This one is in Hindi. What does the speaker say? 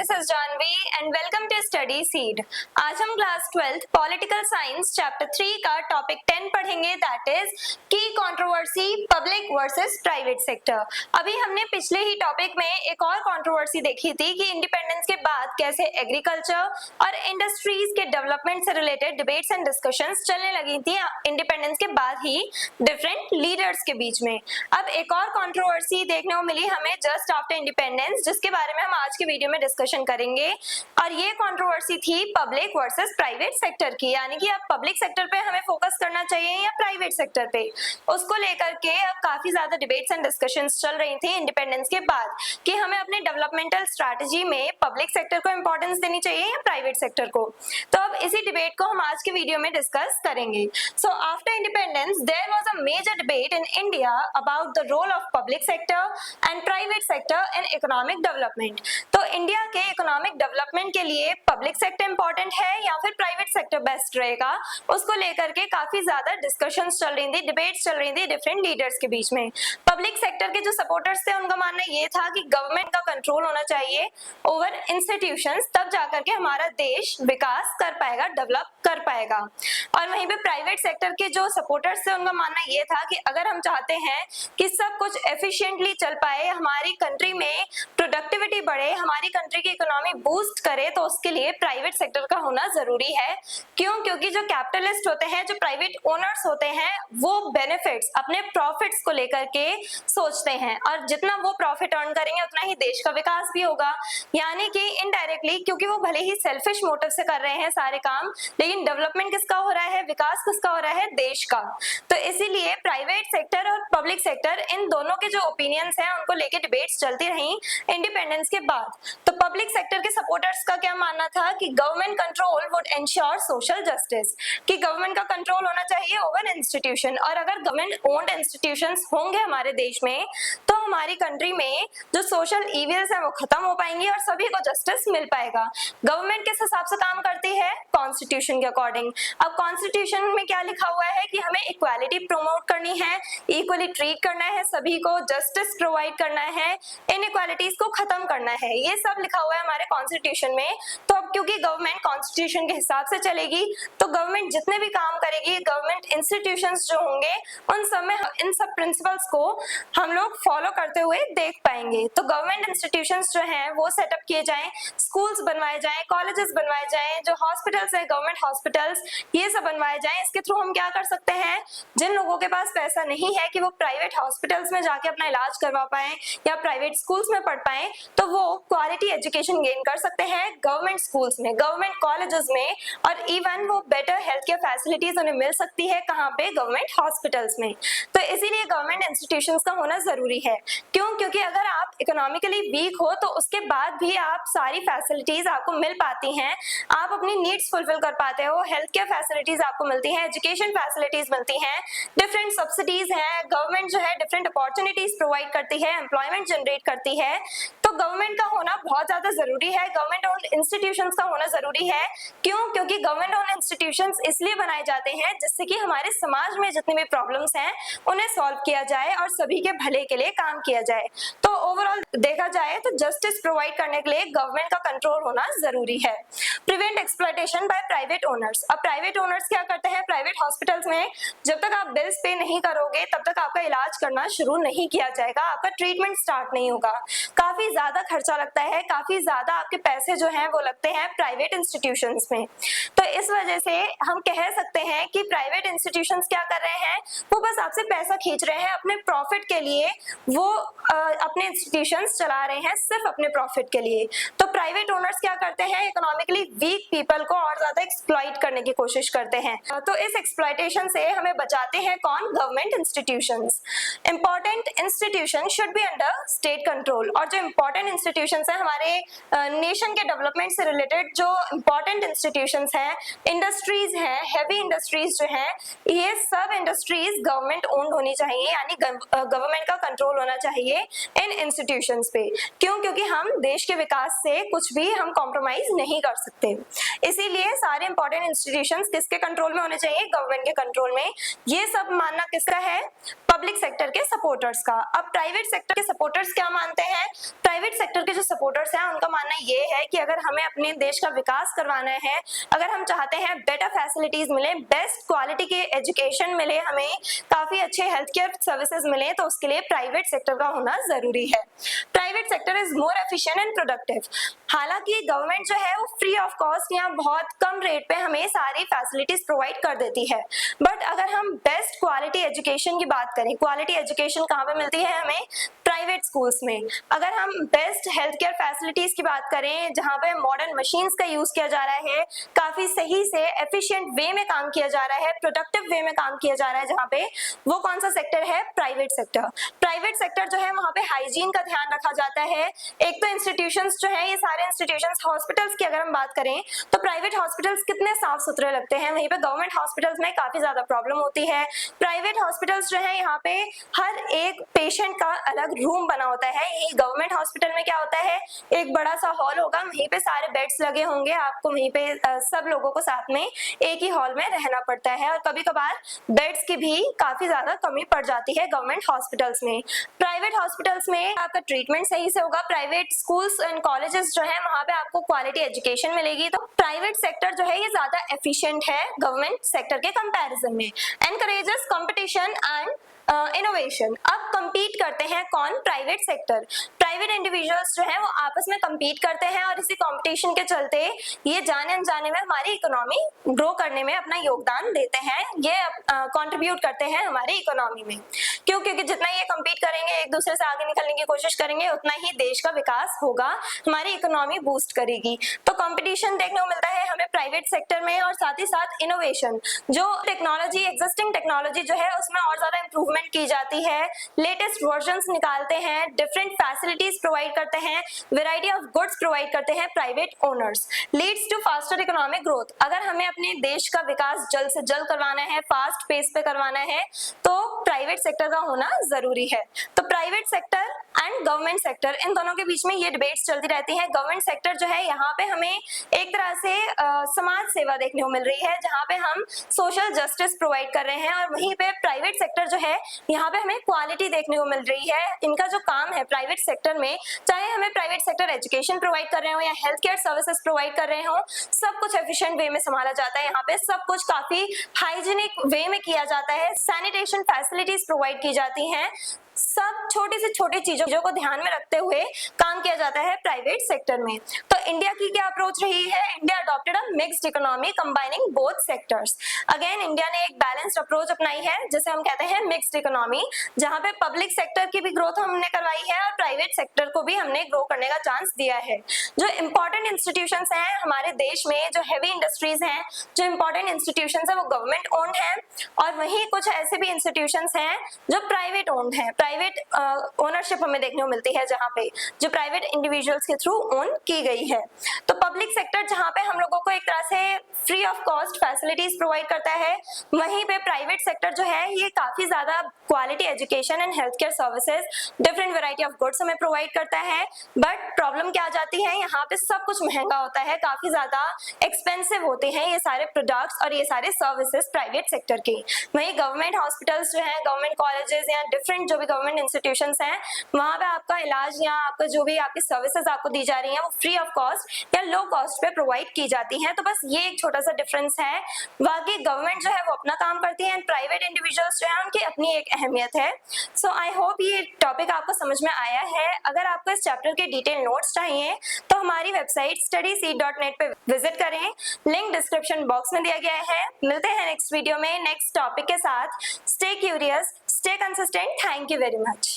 This is Janvi and welcome to Study Seed. आज हम class 12th political science chapter 3 का टॉपिक 10 पढ़ेंगे, दैट इज की controversy public versus private sector. अभी हमने पिछले ही टॉपिक में एक और कंट्रोवर्सी देखी थी कि इंडिपेंडेंस के बाद कैसे एग्रीकल्चर और इंडस्ट्रीज के डेवलपमेंट से रिलेटेड डिबेट्स एंड डिस्कशंस चलने लगी थी इंडिपेंडेंस के बाद ही डिफरेंट लीडर्स के बीच में। अब एक और कंट्रोवर्सी देखने को मिली हमें जस्ट आफ्टर इंडिपेंडेंस, जिसके बारे में हम आज के वीडियो में डिस्कशन करेंगे। और ये कंट्रोवर्सी थी पब्लिक वर्सेस प्राइवेट सेक्टर की, यानी कि अब पब्लिक सेक्टर पे हमें फोकस करना चाहिए या प्राइवेट सेक्टर पे। उसको लेकर के अब काफी ज्यादा डिबेट्स एंड डिस्कशंस चल रही थी इंडिपेंडेंस के बाद कि हमें अपने डेवलपमेंटल स्ट्रैटेजी में पब्लिक सेक्टर को इंपॉर्टेंस देनी चाहिए या प्राइवेट सेक्टर को। तो अब इसी डिबेट को हम आज के वीडियो में डिस्कस करेंगे। So after independence there was a major debate in India about the role of public sector and private sector in economic development. तो इंडिया के इकोनॉमिक डेवलपमेंट के लिए पब्लिक सेक्टर इंपॉर्टेंट है या फिर प्राइवेट सेक्टर बेस्ट रहेगा, उसको लेकर के काफी ज्यादा डिस्कशंस चल रही थी, डिबेट्स चल रही थी डिफरेंट लीडर्स के बीच में। पब्लिक सेक्टर के जो सपोर्टर्स थे उनका मानना ये था कि गवर्नमेंट का कंट्रोल होना चाहिए ओवर इंस्टीट्यूशंस, तब जाकर के हमारा देश विकास कर पाएगा, डेवलप कर पाएगा। और वहीं पे प्राइवेट सेक्टर के जो सपोर्टर्स थे उनका मानना ये था कि अगर हम चाहते हैं कि सब कुछ एफिशिएंटली चल पाए, हमारी कंट्री में प्रोडक्टिविटी बढ़े, हमारी कंट्री की इकोनॉमी बूस्ट करे, तो उसके लिए प्राइवेट सेक्टर का होना जरूरी है। क्यों? क्योंकि जो कैपिटलिस्ट होते हैं, जो प्राइवेट ओनर्स होते हैं, वो बेनिफिट्स अपने प्रॉफिट्स को लेकर के सोचते हैं और जितना वो प्रॉफिट अर्न करेंगे उतना ही देश का विकास भी होगा। यानी कि इनडायरेक्टली, क्योंकि वो भले ही सेल्फिश मोटिव से कर रहे हैं सारे काम, लेकिन डेवलपमेंट किसका हो रहा है, विकास किसका हो रहा है, देश का। तो इसीलिए प्राइवेट सेक्टर और पब्लिक सेक्टर, इन दोनों के जो ओपिनियंस हैं उनको लेके डिबेट्स चलती रही इंडिपेंडेंस के बाद। तो पब्लिक सेक्टर के सपोर्टर्स का क्या मानना था कि government control would ensure social justice, कि गवर्नमेंट का कंट्रोल होना चाहिए ओवर इंस्टीट्यूशन, और अगर गवर्नमेंट ओन्ड इंस्टीट्यूशंस होंगे हमारे देश में तो हमारी कंट्री में जो सोशल इविल्स हैं वो खत्म हो पाएंगी और सभी को जस्टिस मिल पाएगा। गवर्नमेंट किस हिसाब से काम करती है, कॉन्स्टिट्यूशन के अकॉर्डिंग। अब कॉन्स्टिट्यूशन में क्या लिखा हुआ है कि हमें इक्वालिटी प्रमोट करनी है, इक्वली ट्रीट करना है सभी को, जस्टिस प्रोवाइड करना है, इनइक्वालिटीज को खत्म करना है, ये सब लिखा हुआ है हमारे कॉन्स्टिट्यूशन में। तो अब क्योंकि गवर्नमेंट कॉन्स्टिट्यूशन के हिसाब से चलेगी तो गवर्नमेंट जितने भी काम करेगी, गवर्नमेंट इंस्टीट्यूशंस जो होंगे उन सब में इन सब प्रिंसिपल्स को हम लोग फॉलो करते हुए देख पाएंगे। तो गवर्नमेंट इंस्टीट्यूशंस जो हैं वो सेटअप किए जाएं, स्कूल्स बनवाए जाएं, कॉलेजेस बनवाए जाएं, जो हॉस्पिटल्स हैं गवर्नमेंट हॉस्पिटल्स, ये सब बनवाए जाएं। इसके थ्रू हम क्या कर सकते हैं, जिन लोगों के पास पैसा नहीं है कि वो प्राइवेट हॉस्पिटल्स में जाके अपना इलाज करवा पाएं या प्राइवेट स्कूल्स में पढ़ पाएं, तो वो क्वालिटी एजुकेशन गेन कर सकते हैं गवर्नमेंट स्कूल्स में, गवर्नमेंट कॉलेजेस में, और इवन वो बेटर हेल्थ केयर फैसिलिटीज उन्हें मिल सकती है कहाँ पे, गवर्नमेंट हॉस्पिटल्स में। तो इसीलिए गवर्नमेंट इंस्टीट्यूशंस का होना जरूरी है। क्यों? क्योंकि अगर आप इकोनॉमिकली वीक हो तो उसके बाद भी आप सारी फैसिलिटीज आपको मिल पाती हैं, आप अपनी नीड्स फुलफिल कर पाते हो, हेल्थ केयर फैसिलिटीज आपको मिलती हैं, एजुकेशन फैसिलिटीज मिलती हैं, डिफरेंट सब्सिडीज हैं, गवर्नमेंट जो है डिफरेंट अपॉर्चुनिटीज प्रोवाइड करती है, एम्प्लॉयमेंट जनरेट करती है। तो गवर्नमेंट का होना बहुत ज्यादा जरूरी है, गवर्नमेंट ओन्ड इंस्टीट्यूशंस का होना जरूरी है। क्यों? क्योंकि गवर्नमेंट ओन्ड इंस्टीट्यूशंस इसलिए बनाए जाते हैं जिससे कि हमारे समाज में जितनी भी प्रॉब्लम्स हैं उन्हें सॉल्व किया जाए और सभी के भले के लिए काम किया जाए। तो ओवरऑल देखा जाए तो जस्टिस प्रोवाइड करने के लिए गवर्नमेंट का कंट्रोल होना जरूरी है। Prevent exploitation by private owners. अब प्राइवेट ओनर्स क्या करते हैं, प्राइवेट हॉस्पिटल्स में जब तक आप बिल्स पे नहीं करोगे तब तक आपका इलाज करना शुरू नहीं किया जाएगा, आपका ट्रीटमेंट स्टार्ट नहीं होगा। काफी ज्यादा खर्चा लगता है, काफी ज्यादा आपके पैसे जो हैं वो लगते हैं प्राइवेट इंस्टीट्यूशंस में। तो इस वजह से हम कह सकते हैं कि प्राइवेट इंस्टीट्यूशंस क्या कर रहे हैं, वो बस आपसे पैसा खींच रहे हैं अपने प्रॉफिट के लिए, वो अपने इंस्टीट्यूशंस चला रहे हैं सिर्फ अपने प्रॉफिट के लिए। तो प्राइवेट ओनर्स क्या करते हैं, इकोनॉमिकली वीक पीपल को और ज्यादा एक्सप्लॉइट करने की कोशिश करते हैं। तो इस एक्सप्लॉइटेशन से हमें बचाते हैं कौन, government institutions. Important institution should be under state control. और जो इंपॉर्टेंट इंस्टीट्यूशंस हैं हमारे नेशन के डेवलपमेंट से रिलेटेड, जो इंपॉर्टेंट इंस्टीट्यूशंस हैं, इंडस्ट्रीज हैं, हैवी इंडस्ट्रीज जो हैं, ये सब इंडस्ट्रीज गवर्नमेंट ओन्ड होनी चाहिए, यानी गवर्नमेंट का कंट्रोल होना चाहिए इन इंस्टीट्यूशंस पे। क्यों? क्योंकि हम देश के विकास से कुछ भी हम कॉम्प्रोमाइज नहीं कर सकते। इसीलिए सारे इंपॉर्टेंट इंस्टीट्यूशंस किसके कंट्रोल में होने चाहिए, गवर्नमेंट के कंट्रोल में। ये सब मानना किसका है, पब्लिक सेक्टर के सपोर्टर्स का। अब प्राइवेट सेक्टर के सपोर्टर्स क्या मानते हैं? प्राइवेट सेक्टर के जो सपोर्टर्स हैं उनका मानना ये है कि अगर हमें अपने देश का विकास करवाना है, अगर हम चाहते हैं बेटर फैसिलिटीज मिले, बेस्ट क्वालिटी के एजुकेशन मिले, हमें काफी अच्छे हेल्थ केयर सर्विसेज मिले, तो उसके लिए प्राइवेट सेक्टर का होना जरूरी है। Private sector is more efficient and productive. हालांकि गवर्नमेंट जो है वो फ्री ऑफ कॉस्ट या बहुत कम रेट पे हमें सारी फैसिलिटीज प्रोवाइड कर देती है, बट अगर हम बेस्ट क्वालिटी एजुकेशन की बात करें, क्वालिटी एजुकेशन कहाँ पे मिलती है हमें? प्राइवेट स्कूल्स में। अगर हम बेस्ट हेल्थ केयर फैसिलिटीज की बात करें, जहाँ पे मॉडर्न मशीन्स का यूज किया जा रहा है, काफी सही से एफिशिएंट वे में काम किया जा रहा है, प्रोडक्टिव वे में काम किया जा रहा है, जहाँ पे वो कौन सा सेक्टर है? Private sector. प्राइवेट सेक्टर जो है वहाँ पे हाइजीन का ध्यान रखा जाता है। एक तो इंस्टीट्यूशंस जो है, ये सारे इंस्टीट्यूशंस, हॉस्पिटल्स की अगर हम बात करें तो प्राइवेट हॉस्पिटल्स कितने साफ सुथरे लगते हैं, वहीं पे गवर्नमेंट हॉस्पिटल्स में काफी ज्यादा प्रॉब्लम होती है। प्राइवेट हॉस्पिटल्स जो है यहाँ पे हर एक पेशेंट का अलग रूम बना होता है। यही गवर्नमेंट हॉस्पिटल में क्या होता है? एक बड़ा सा हॉल होगा, वहीं पे सारे बेड्स लगे होंगे, आपको वहीं पे सब लोगों को साथ में एक ही हॉल में रहना पड़ता है, और कभी कभार बेड्स की भी काफी ज्यादा कमी पड़ जाती है गवर्नमेंट हॉस्पिटल्स में। प्राइवेट हॉस्पिटल्स में आपका ट्रीटमेंट सही से होगा, प्राइवेट स्कूल्स एंड कॉलेजेस जो है वहाँ पे आपको क्वालिटी एजुकेशन मिलेगी। तो प्राइवेट सेक्टर जो है ये ज्यादा एफिशिएंट है गवर्नमेंट सेक्टर के कंपैरिजन में। Encourages competition and innovation. अब compete करते हैं कौन? Private sector. प्राइवेट इंडिविजुअल्स जो है वो आपस में compete करते हैं, और इसी कंपटीशन के चलते ये जाने अनजाने में हमारी इकोनॉमी ग्रो करने में अपना योगदान देते हैं, ये कंट्रीब्यूट करते हैं हमारी इकोनॉमी में। क्यों? क्योंकि जितना ये compete करेंगे, एक दूसरे से आगे निकलने की कोशिश करेंगे, उतना ही देश का विकास होगा, हमारी इकोनॉमी बूस्ट करेगी। तो कंपटीशन देखने को मिलता है हमें प्राइवेट सेक्टर में, और साथ ही साथ इनोवेशन, जो टेक्नोलॉजी, एग्जिस्टिंग टेक्नोलॉजी जो है उसमें और ज्यादा इंप्रूवमेंट की जाती है, लेटेस्ट वर्जन्स निकालते हैं, डिफरेंट फैसिलिटीज प्रोवाइड करते हैं, वैरायटी ऑफ गुड्स प्रोवाइड करते हैं private owners. Leads to faster economic growth. अगर हमें अपने देश का विकास जल्द से जल्द करवाना है, फास्ट पेस पे करवाना है, तो प्राइवेट सेक्टर का होना जरूरी है। तो private sector and government sector, इन दोनों के बीच में ये डिबेट्स चलती रहती है। गवर्नमेंट सेक्टर जो है यहाँ पे हमें एक तरह से समाज सेवा देखने को मिल रही है, जहाँ पे हम सोशल जस्टिस प्रोवाइड कर रहे हैं, और वहीं पे प्राइवेट सेक्टर जो है यहाँ पे हमें क्वालिटी देखने को मिल रही है। इनका जो काम है प्राइवेट सेक्टर में, चाहे हमें प्राइवेट सेक्टर एजुकेशन प्रोवाइड कर रहे हो या हेल्थ केयर सर्विसेज प्रोवाइड कर रहे हो, सब कुछ एफिशिएंट वे में संभाला जाता है। यहाँ पे सब कुछ काफी हाइजीनिक वे में किया जाता है, सैनिटेशन फैसिलिटीज प्रोवाइड की जाती हैं, सब छोटी से छोटी चीजों को ध्यान में रखते हुए काम किया जाता है प्राइवेट सेक्टर में। तो इंडिया की क्या अप्रोच रही है? India adopted a mixed economy combining both sectors. Again India ने एक बैलेंस्ड अप्रोच अपनाई है, जिसे हम कहते हैं मिक्स्ड इकोनॉमी, जहां पे पब्लिक सेक्टर की भी ग्रोथ हमने करवाई है और प्राइवेट सेक्टर को भी हमने ग्रो करने का चांस दिया है। जो इंपॉर्टेंट इंस्टीट्यूशंस हैं हमारे देश में, जो हेवी इंडस्ट्रीज हैं, जो इंपॉर्टेंट इंस्टीट्यूशंस हैं, वो गवर्नमेंट ओन्ड हैं, और वहीं कुछ ऐसे भी इंस्टीट्यूशंस हैं जो प्राइवेट ओन्ड हैं। प्राइवेट ओनरशिप हमें देखने को मिलती है, जहाँ पे जो प्राइवेट इंडिविजुअल्स के थ्रू ओन की गई है। तो पब्लिक सेक्टर जहाँ पे हम लोगों को एक तरह से free of cost facilities provide करता है, वहीं पे प्राइवेट सेक्टर जो है ये काफी ज्यादा quality education and health care services, different variety of goods हमें प्रोवाइड करता है। बट प्रॉब्लम क्या आ जाती है, यहाँ पे सब कुछ महंगा होता है, काफी ज्यादा एक्सपेंसिव होते हैं ये सारे प्रोडक्ट्स और ये सारे सर्विसेज प्राइवेट सेक्टर के। वहीं गवर्नमेंट हॉस्पिटल्स जो है, गवर्नमेंट कॉलेजेस या डिफरेंट जो भी गवर्नमेंट इंस्टीट्यूशंस हैं, वहां पे आपका इलाज या आपका जो भी आपकी सर्विसेज आपको दी जा रही हैं वो फ्री ऑफ कॉस्ट या लो कॉस्ट पे प्रोवाइड की जाती हैं। तो बस ये एक छोटा सा डिफरेंस है। बाकी गवर्नमेंट जो है वो अपना काम करती है एंड प्राइवेट इंडिविजुअल्स जो है उनकी अपनी एक अहमियत है। सो आई होप ये टॉपिक आपको समझ में आया है। अगर आपको इस चैप्टर के डिटेल नोट्स चाहिए तो हमारी वेबसाइट studyseed.net पे विजिट करें, लिंक डिस्क्रिप्शन बॉक्स में दिया गया है। मिलते हैं नेक्स्ट वीडियो में नेक्स्ट टॉपिक के साथ। Stay curious, stay consistent. Thank you very much.